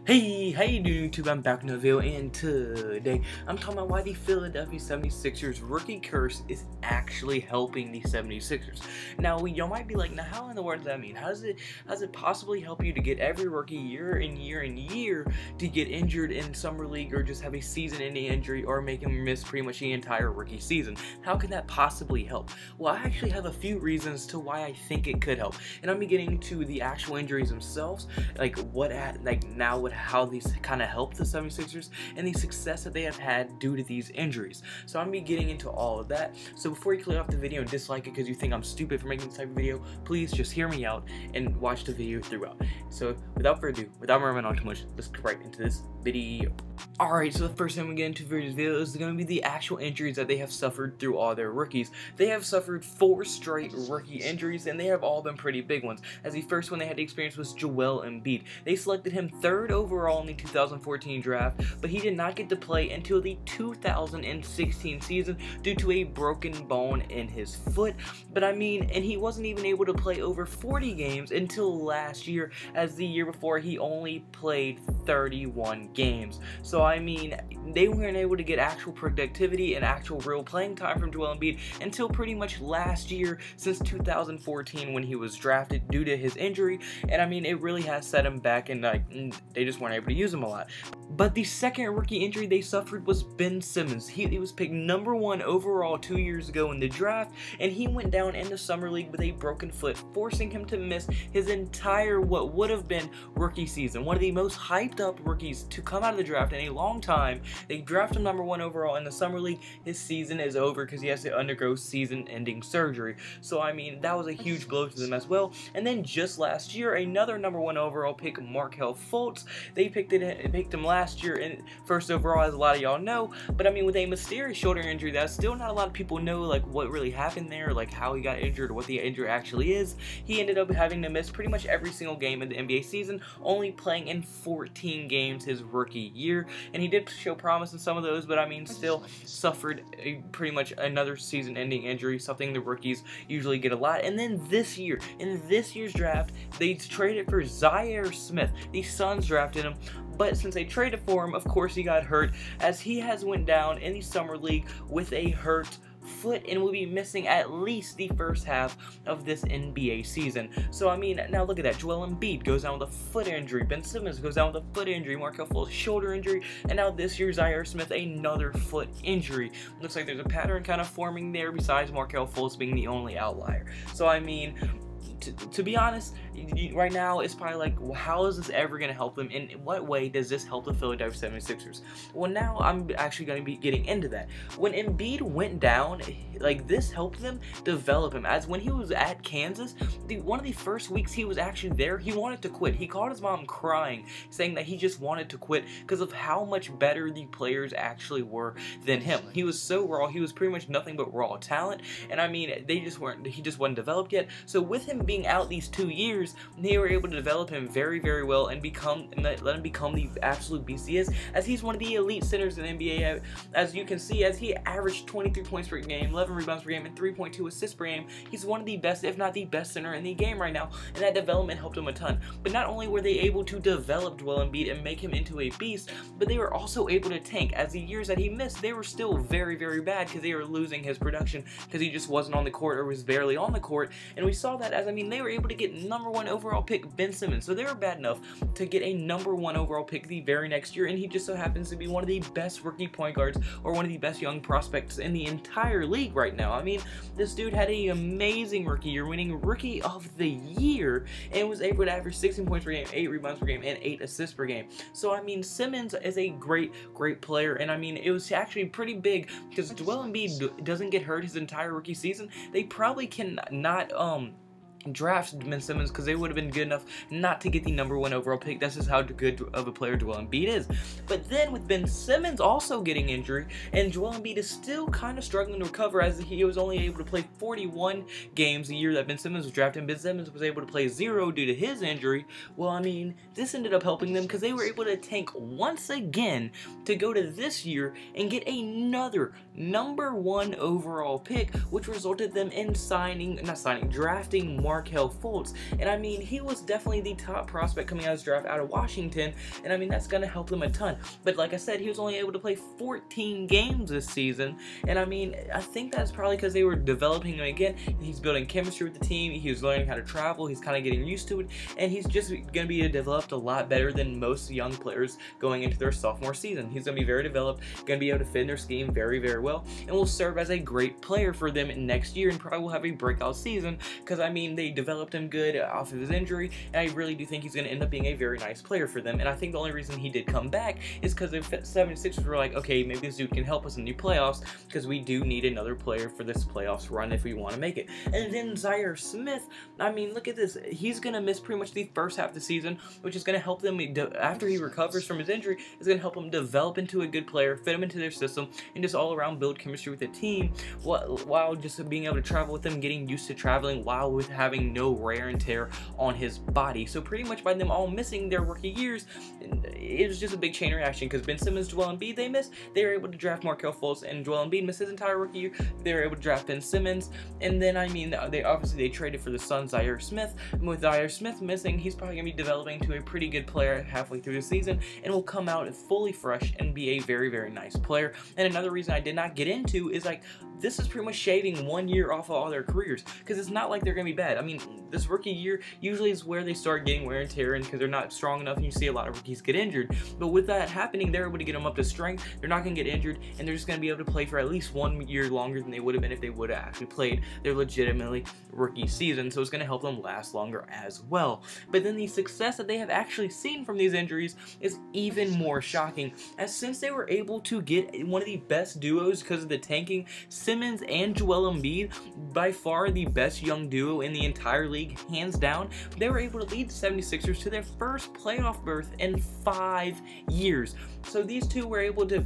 Hey, how you doing YouTube? I'm back in the video, and today I'm talking about why the Philadelphia 76ers rookie curse is actually helping the 76ers. Now, you might be like, now how in the world does that mean? How does it possibly help you to get every rookie year and year to get injured in summer league, or just have a season-ending injury, or make him miss pretty much the entire rookie season? How can that possibly help? Well, I actually have a few reasons to why I think it could help, and I'm getting to the actual injuries themselves, how these kind of help the 76ers and the success that they have had due to these injuries. So I'm going to be getting into all of that. So before you click off the video and dislike it because you think I'm stupid for making this type of video, please just hear me out and watch the video throughout. So without further ado, without rambling on too much, let's get right into this video. Alright, so the first thing we get into for this video is going to be the actual injuries that they have suffered through all their rookies. They have suffered 4 straight rookie injuries, and they have all been pretty big ones. As the first one they had to experience was Joel Embiid. They selected him 3rd overall in the 2014 draft, but he did not get to play until the 2016 season due to a broken bone in his foot. And he wasn't even able to play over 40 games until last year, as the year before he only played 31 games. So they weren't able to get actual productivity and actual real playing time from Joel Embiid until pretty much last year, since 2014 when he was drafted due to his injury. And it really has set him back, and they just weren't able to use him a lot. But the second rookie injury they suffered was Ben Simmons. He was picked #1 overall 2 years ago in the draft, and he went down in the summer league with a broken foot, forcing him to miss his entire what would have been rookie season. One of the most hyped up rookies to come out of the draft in a long time. They drafted him #1 overall in the summer league. His season is over because he has to undergo season-ending surgery. So that was a huge blow to them as well. And then just last year, another #1 overall pick, Markelle Fultz. They picked him last year in 1st overall, as a lot of y'all know. But with a mysterious shoulder injury that still not a lot of people know what really happened there, how he got injured or what the injury actually is. He ended up having to miss pretty much every single game of the NBA season, only playing in 14 games his rookie year. And he did show promise in some of those, but still suffered pretty much another season-ending injury, something the rookies usually get a lot. And then this year, in this year's draft, they traded for Zhaire Smith. The Suns drafted him, but since they traded for him, of course he got hurt, as he has went down in the summer league with a hurt foot and will be missing at least the first half of this NBA season. So now look at that. Joel Embiid goes down with a foot injury. Ben Simmons goes down with a foot injury. Markelle Fultz shoulder injury, and now this year Zhaire Smith another foot injury. Looks like there's a pattern kind of forming there, besides Markelle Fultz being the only outlier. So to be honest, right now it's probably how is this ever going to help them? In what way does this help the Philadelphia 76ers? Well, now I'm actually going to be getting into that. When Embiid went down, this helped them develop him, as when he was at Kansas, one of the first weeks he was actually there, he wanted to quit. He called his mom crying, saying that he just wanted to quit because of how much better the players actually were than him. He was so raw. He was pretty much nothing but raw talent, and he just wasn't developed yet. So with him being out these 2 years, they were able to develop him very, very well and let him become the absolute beast he is, as he's one of the elite centers in the NBA. As you can see, as he averaged 23 points per game, 11 rebounds per game, and 3.2 assists per game. He's one of the best, if not the best center in the game right now, and that development helped him a ton. But not only were they able to develop Joel Embiid and make him into a beast, but they were also able to tank, as the years that he missed, they were still very, very bad because they were losing his production because he just wasn't on the court, or was barely on the court. And we saw that, as they were able to get #1 overall pick Ben Simmons. So they were bad enough to get a #1 overall pick the very next year, and he just so happens to be one of the best rookie point guards, or one of the best young prospects in the entire league right now. This dude had an amazing rookie year, winning Rookie of the Year, and was able to average 16 points per game, 8 rebounds per game, and 8 assists per game. So Simmons is a great player, and it was actually pretty big because Joel Embiid doesn't get hurt his entire rookie season. They probably cannot draft Ben Simmons because they would have been good enough not to get the #1 overall pick. That's just how good of a player Joel Embiid is. But then with Ben Simmons also getting injury, and Joel Embiid is still kind of struggling to recover, as he was only able to play 41 games the year that Ben Simmons was drafted, and Ben Simmons was able to play 0 due to his injury. Well, this ended up helping them because they were able to tank once again to go to this year and get another #1 overall pick, which resulted them in drafting Mark Markelle Fultz. And I mean, he was definitely the top prospect coming out of his draft out of Washington, and I mean, that's going to help him a ton. But like I said, he was only able to play 14 games this season, and I mean, I think that's probably because they were developing him again. He's building chemistry with the team, he was learning how to travel, he's kind of getting used to it, and he's just going to be developed a lot better than most young players going into their sophomore season. He's going to be very developed, going to be able to fit in their scheme very, very well, and will serve as a great player for them next year, and probably will have a breakout season, because I mean, they developed him good off of his injury, and I really do think he's going to end up being a very nice player for them. And I think the only reason he did come back is because the 76ers were like, okay, maybe this dude can help us in the playoffs, because we do need another player for this playoffs run if we want to make it. And then Zaire Smith, I mean, look at this, he's going to miss pretty much the first half of the season, which is going to help them, after he recovers from his injury, is going to help him develop into a good player, fit him into their system, and just all around build chemistry with the team, while just being able to travel with them, getting used to traveling while with having no wear and tear on his body. So pretty much by them all missing their rookie years, it was just a big chain reaction, because Ben Simmons, Joel Embiid, they were able to draft Markelle Fultz, and Joel Embiid missed his entire rookie year. They were able to draft Ben Simmons, and then I mean, they traded for the Suns Zaire Smith, and with Zaire Smith missing, he's probably going to be developing to a pretty good player halfway through the season, and will come out fully fresh and be a very, very nice player. And another reason I did not get into is, like, this is pretty much shaving 1 year off of all their careers, because it's not like they're going to be bad. I mean, this rookie year usually is where they start getting wear and tear, and because they're not strong enough, and you see a lot of rookies get injured. But with that happening, they're able to get them up to strength, they're not going to get injured, and they're just going to be able to play for at least 1 year longer than they would have been if they would have actually played their legitimately rookie season. So it's going to help them last longer as well. But then the success that they have actually seen from these injuries is even more shocking, as since they were able to get one of the best duos because of the tanking, Simmons and Joel Embiid, by far the best young duo in the entire league, hands down, they were able to lead the 76ers to their first playoff berth in 5 years. So these two were able to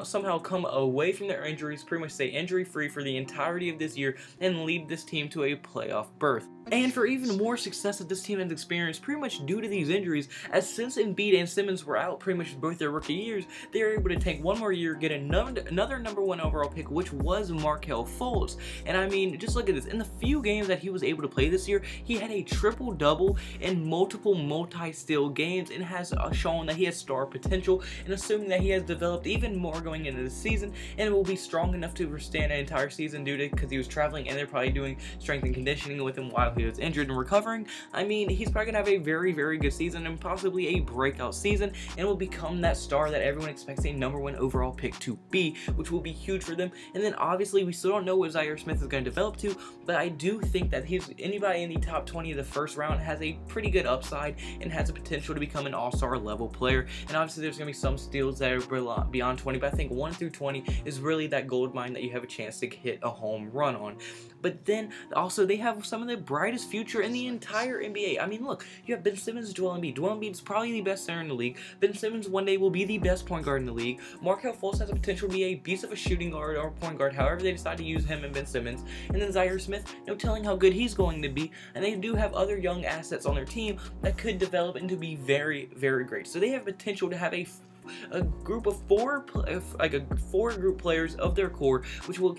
somehow come away from their injuries, pretty much stay injury-free for the entirety of this year, and lead this team to a playoff berth. And for even more success that this team has experienced pretty much due to these injuries, as since Embiid and Simmons were out pretty much both their rookie years, they were able to take one more year, get another #1 overall pick, which was Markelle Fultz. And I mean, just look at this. In the few games that he was able to play this year, he had a triple-double in multiple multi-steal games, and has shown that he has star potential, and assuming that he has developed even more going into the season, and will be strong enough to withstand an entire season due to, because he was traveling, and they're probably doing strength and conditioning with him while he was injured and recovering. I mean, he's probably gonna have a very, very good season, and possibly a breakout season, and will become that star that everyone expects a #1 overall pick to be, which will be huge for them. And then obviously we still don't know what Zaire Smith is going to develop to, but I do think that anybody in the top 20 of the first round has a pretty good upside, and has the potential to become an all-star level player. And obviously there's gonna be some steals that are beyond 20, but I think 1 through 20 is really that gold mine that you have a chance to hit a home run on. But then also they have some of the brightest future in the entire NBA. I mean, look, you have Ben Simmons and Joel Embiid. Joel Embiid is probably the best center in the league. Ben Simmons one day will be the best point guard in the league. Markelle Fultz has the potential to be a beast of a shooting guard or point guard, however they decide to use him and Ben Simmons. And then Zaire Smith, no telling how good he's going to be. And they do have other young assets on their team that could develop into be very, very great. So they have potential to have a group of four group players of their core, which will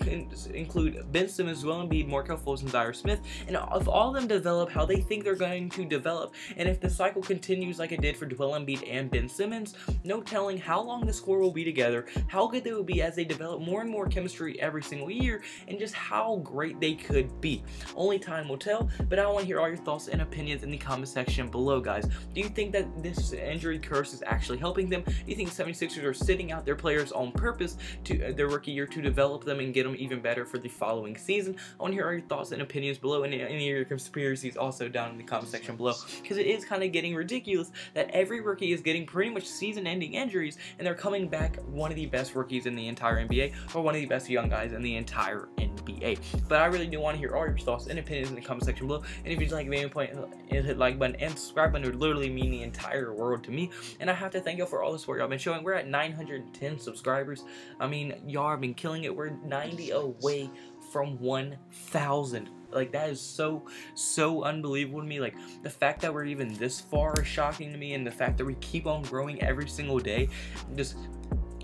include Ben Simmons, Joel Embiid, Markelle Fultz, and Zaire Smith. And if all of them develop how they think they're going to develop, and if the cycle continues like it did for Joel Embiid and Ben Simmons, no telling how long this core will be together, how good they will be as they develop more and more chemistry every single year, and just how great they could be. Only time will tell, but I want to hear all your thoughts and opinions in the comment section below, guys. Do you think that this injury curse is actually helping them? Do you think 76ers are sitting out their players on purpose to their rookie year to develop them and get them even better for the following season? I want to hear all your thoughts and opinions below, and any of your conspiracies also down in the comment section below, because it is kind of getting ridiculous that every rookie is getting pretty much season-ending injuries, and they're coming back one of the best rookies in the entire NBA, or one of the best young guys in the entire NBA. But I really do want to hear all your thoughts and opinions in the comment section below, and if you'd like to point, hit the like button and subscribe button would literally mean the entire world to me. And I have to thank y'all for all the support y'all been showing. We're at 910 subscribers. I mean, y'all have been killing it. We're 90 away from 1,000. Like, that is so unbelievable to me. Like, the fact that we're even this far is shocking to me, and the fact that we keep on growing every single day, just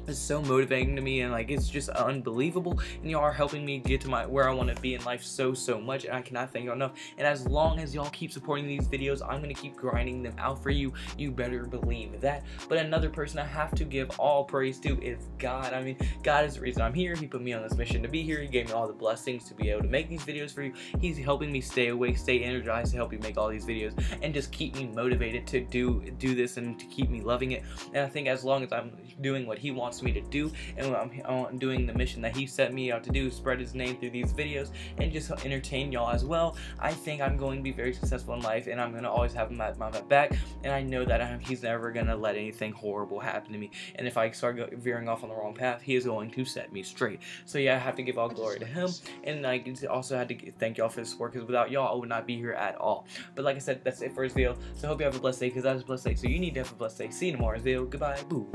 is so motivating to me, and like it's just unbelievable, and y'all are helping me get to where I want to be in life so much, and I cannot thank y'all enough. And as long as y'all keep supporting these videos, I'm gonna keep grinding them out for you. You better believe that. But another person I have to give all praise to is God. I mean, God is the reason I'm here. He put me on this mission to be here. He gave me all the blessings to be able to make these videos for you. He's helping me stay awake, stay energized to help you make all these videos, and just keep me motivated to do this and to keep me loving it. And I think as long as I'm doing what he wants me to do, and I'm doing the mission that he set me out to do, spread his name through these videos and just entertain y'all as well, I think I'm going to be very successful in life, and I'm going to always have him at my back, and I know that he's never going to let anything horrible happen to me. And if I start veering off on the wrong path, he is going to set me straight. So yeah, I have to give all glory to him, and I also had to thank y'all for the support, because without y'all I would not be here at all. But like I said, that's it for this video, so I hope you have a blessed day, because that is a blessed day, so you need to have a blessed day. See you tomorrow's video. Goodbye. Boo.